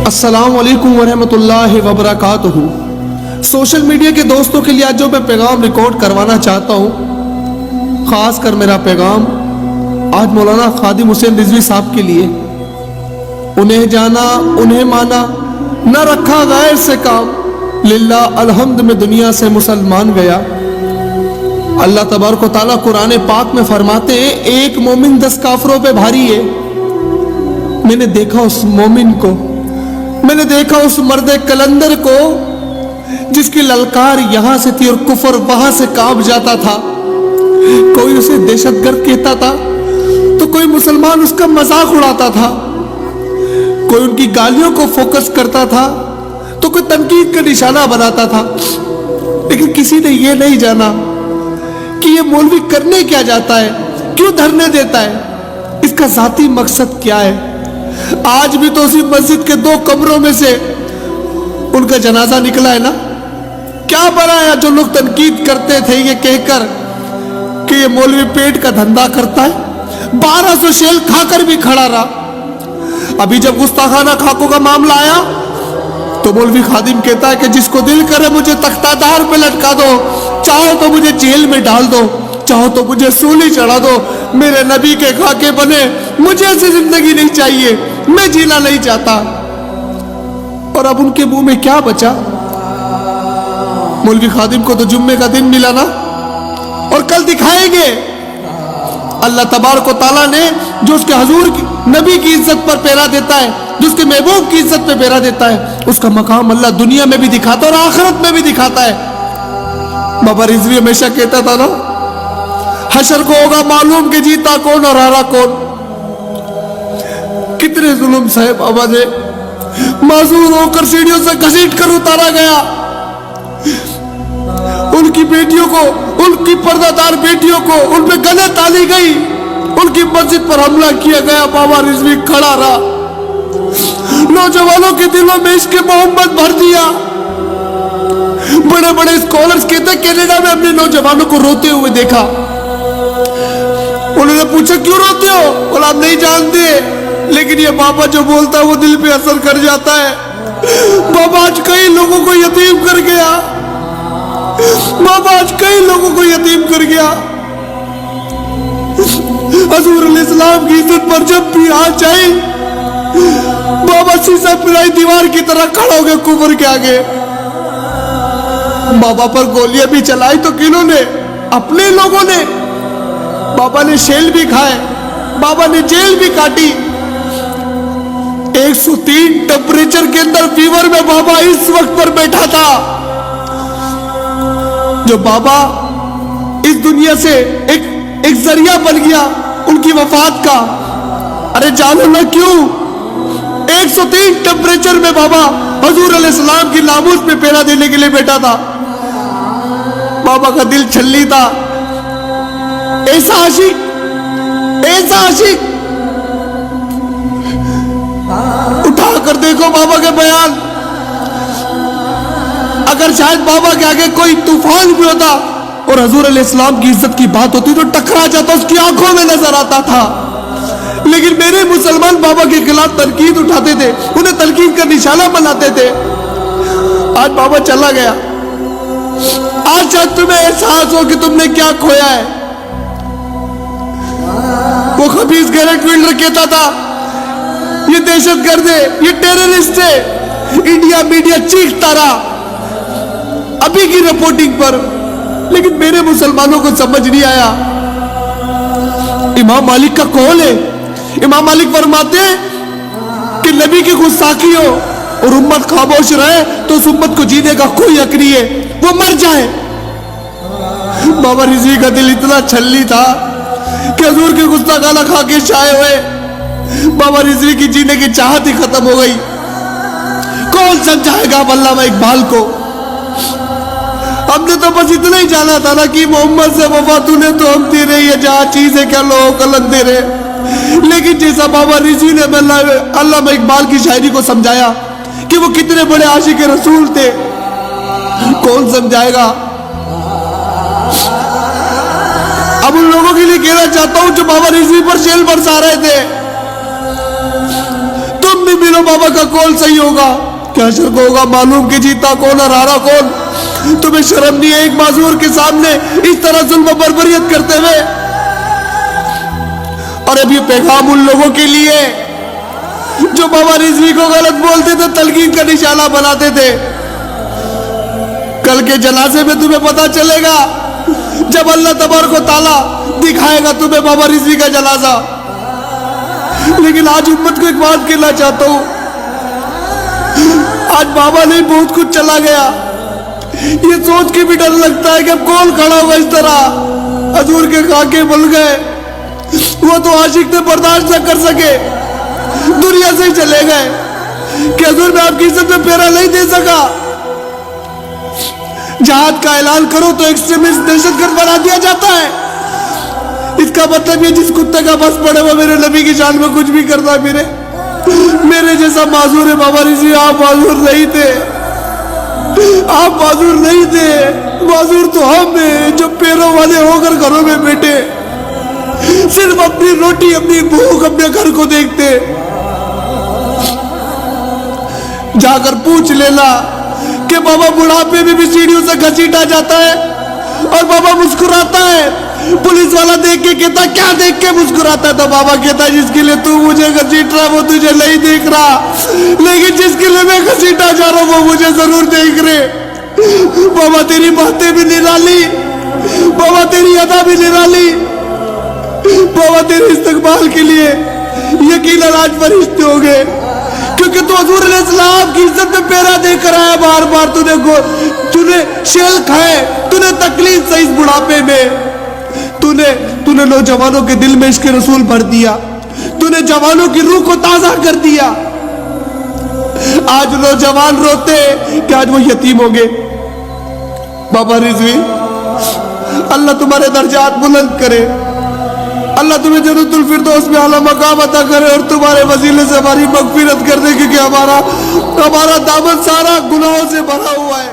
السلام علیکم ورحمۃ اللہ وبرکاتہ۔ سوشل میڈیا کے دوستوں کے لیے آج جو میں پیغام ریکارڈ کروانا چاہتا ہوں، خاص کر میرا پیغام آج مولانا خادم حسین رضوی صاحب کے لیے۔ انہیں جانا انہیں مانا، نہ رکھا غیر سے کام، للہ الحمد میں دنیا سے مسلمان گیا۔ اللہ تبارک و تعالیٰ قرآن پاک میں فرماتے ہیں ایک مومن 10 کافروں پہ بھاری ہے۔ میں نے دیکھا اس مومن کو، میں نے دیکھا اس مرد کلندر کو جس کی للکار یہاں سے تھی اور کفر وہاں سے کانپ جاتا تھا۔ کوئی اسے دہشت گرد کہتا تھا تو کوئی مسلمان اس کا مذاق اڑاتا تھا، کوئی ان کی گالیوں کو فوکس کرتا تھا تو کوئی تنقید کا نشانہ بناتا تھا، لیکن کسی نے یہ نہیں جانا کہ یہ مولوی کرنے کیا جاتا ہے، کیوں دھرنے دیتا ہے، اس کا ذاتی مقصد کیا ہے۔ آج بھی تو اسی مسجد کے 2 کمروں میں سے ان کا جنازہ نکلا ہے نا۔ کیا بنایا جو لوگ تنقید کرتے تھے یہ کہہ کر کہ یہ مولوی پیٹ کا دھندا کرتا ہے، 1200 شیل کھا کر بھی کھڑا رہا۔ ابھی جب گستاخانہ خاکوں کا معاملہ آیا تو مولوی خادم کہتا ہے کہ جس کو دل کرے مجھے تختہ دار پہ لٹکا دو، چاہو تو مجھے جیل میں ڈال دو، چاہو تو مجھے سولی چڑھا دو، میرے نبی کے خاکے بنے، مجھے ایسی زندگی نہیں چاہیے، میں جینا نہیں چاہتا۔ اور اب ان کے منہ میں کیا بچا؟ مولوی خادم کو تو جمعے کا دن ملا نا، اور کل دکھائیں گے اللہ تبارک و تعالیٰ نے جو اس کے حضور نبی کی عزت پر پیرا دیتا ہے، جو اس کے محبوب کی عزت پہ پیرا دیتا ہے، اس کا مقام اللہ دنیا میں بھی دکھاتا ہے اور آخرت میں بھی دکھاتا ہے۔ بابا رضوی ہمیشہ کہتا تھا نا، حشر کو ہوگا معلوم کہ جیتا کون اور ہارا کون۔ کتنے ظلم سہے بابا نے، معذور ہو کر سیڑھیوں سے گھسیٹ کر اتارا گیا، ان کی بیٹیوں کو، ان کی پردہ دار بیٹیوں کو ان پہ گلے تالی گئی، ان کی مسجد پر حملہ کیا گیا، بابا رضوی کھڑا رہا، نوجوانوں کے دلوں میں عشق محمد بھر دیا۔ بڑے بڑے اسکالرز کہتے ہیں کینیڈا میں اپنے نوجوانوں کو روتے ہوئے دیکھا۔ انہوں نے پوچھا کیوں روتے ہو؟ بولا ہم نہیں جانتے، لیکن یہ بابا جو بولتا ہے وہ دل پہ اثر کر جاتا ہے۔ بابا آج کئی لوگوں کو یتیم کر گیا، بابا آج کئی لوگوں کو یتیم کر گیا۔ حضور علیہ السلام کی عزت پر جب بھی آ جائے بابا سیسا پرائی دیوار کی طرح کھڑا ہو گئے کفر کے آگے۔ بابا پر گولیاں بھی چلائی تو کنہوں نے؟ اپنے لوگوں نے۔ بابا نے شیل بھی کھائے، بابا نے جیل بھی کاٹی۔ 103 ٹمپریچر کے اندر فیور میں بابا اس وقت پر بیٹھا تھا۔ جو بابا اس دنیا سے ایک ذریعہ بن گیا ان کی وفات کا، ارے جانو نہ کیوں 103 ٹمپریچر میں بابا حضور علیہ السلام کی ناموس پہ پیرا دینے کے لیے بیٹھا تھا۔ بابا کا دل چھلی تھا، ایسا عاشق، ایسا عاشق۔ اٹھا کر دیکھو بابا کے بیان، اگر شاید بابا کے آگے کوئی طوفان بھی ہوتا اور حضور علیہ السلام کی عزت کی بات ہوتی تو ٹکرا جاتا، اس کی آنکھوں میں نظر آتا تھا۔ لیکن میرے مسلمان بابا کے خلاف تنقید اٹھاتے تھے، انہیں تنقید کا نشانہ بناتے تھے۔ آج بابا چلا گیا، آج شاید تمہیں احساس ہو کہ تم نے کیا کھویا ہے۔ وہ خبیث گیرٹ ویلڈر کہتا تھا یہ دہشت گرد ہے، یہ ٹیررسٹ ہے، انڈیا میڈیا چیختا رہا ابھی کی رپورٹنگ پر، لیکن میرے مسلمانوں کو سمجھ نہیں آیا۔ امام مالک کا قول ہے، امام مالک فرماتے ہیں کہ نبی کی گستاخی ہو اور امت خاموش رہے تو اس امت کو جینے کا کوئی حق نہیں ہے، وہ مر جائے۔ بابا رضوی کا دل اتنا چھلی تھا کہ حضور کے گستاخانہ کھا کے شائع ہوئے، بابا رضوی کی جینے کی چاہت ہی ختم ہو گئی۔ کون سمجھائے گا علامہ اقبال کو؟ ہم نے تو بس اتنا ہی جانا تھا نا کہ محمد سے وفا تو نے تو ہم تیرے یہ جہاں چیزیں کیا لو کلندے رہے، لیکن جیسا بابا رضوی نے علامہ اقبال کی شاعری کو سمجھایا کہ وہ کتنے بڑے عاشق رسول تھے، کون سمجھائے گا؟ اب ان لوگوں کے لیے کہنا چاہتا ہوں جو بابا رضوی پر جیل برسا رہے تھے، تم بھی ملو بابا کا کون صحیح ہوگا؟ کیا شرک ہوگا معلوم کہ جیتا کون اور ہارا کون؟ تمہیں شرم نہیں ہے ایک معذور کے سامنے اس طرح ظلم و بربریت کرتے ہوئے؟ اور اب یہ پیغام ان لوگوں کے لیے جو بابا رضوی کو غلط بولتے تھے، تلقین کا نشانہ بناتے تھے. کل کے جنازے میں تمہیں پتا چلے گا جب اللہ تبارک و تعالیٰ دکھائے گا تمہیں بابا رضوی کا جنازہ. لیکن آج امت کو ایک بات کہنا چاہتا ہوں، آج بابا نہیں بہت کچھ چلا گیا. یہ سوچ کے بھی ڈر لگتا ہے کہ اب کون کھڑا ہوا اس طرح. حضور کے خاکے بل گئے، وہ تو عاشق تھے برداشت نہ کر سکے، دنیا سے چلے گئے کہ حضور میں آپ کی عزت میں پیرا نہیں دے سکا. جہاد کا اعلان کرو تو ایکسٹریمسٹ دہشت گرد بنا دیا جاتا ہے. اس کا مطلب یہ جس کتے کا بس پڑے وہ میرے نبی کی شان میں کچھ بھی کرتا ہے. میرے جیسا معذور ہے بابا رضوی، آپ معذور نہیں تھے، آپ معذور نہیں تھے. معذور تو ہم ہیں جو پیروں والے ہو کر گھروں میں بیٹھے صرف اپنی روٹی، اپنی بھوک، اپنے گھر کو دیکھتے. جا کر پوچھ لینا کہ بابا بڑھاپے میں بھی سیڑھیوں سے گھسیٹا جاتا ہے اور بابا مسکراتا ہے. پولیس والا دیکھ کے کہتا کیا دیکھ کے مسکراتا ہے؟ تو بابا کہتا جس کے لیے تو مجھے گھسیٹ رہا وہ تجھے نہیں دیکھ رہا، لیکن جس کے لیے میں گھسیٹا جا رہا ہوں وہ مجھے ضرور دیکھ رہے. بابا تیری باتیں بھی نرالی، بابا تیری ادا بھی نرالی، بابا تیرے استقبال کے لیے یقیناً آج فرشتے ہو گئے، کیونکہ تو حضور علیہ السلام کی عزت میں پیرا دے کر آیا. بار بار تو نے شیل کھائے، تو نے تکلیف سے اس بڑھاپے میں تو نے نوجوانوں کے دل میں عشق رسول بھر دیا، تو نے جوانوں کی روح کو تازہ کر دیا. آج نوجوان روتے کہ آج وہ یتیم ہو گئے. بابا رضوی اللہ تمہارے درجات بلند کرے، اللہ تمہیں جنت الفردوس میں اعلیٰ مقام عطا کرے اور تمہارے وسیلے سے ہماری مغفرت کر دے، کیونکہ ہمارا دامن سارا گناہوں سے بھرا ہوا ہے.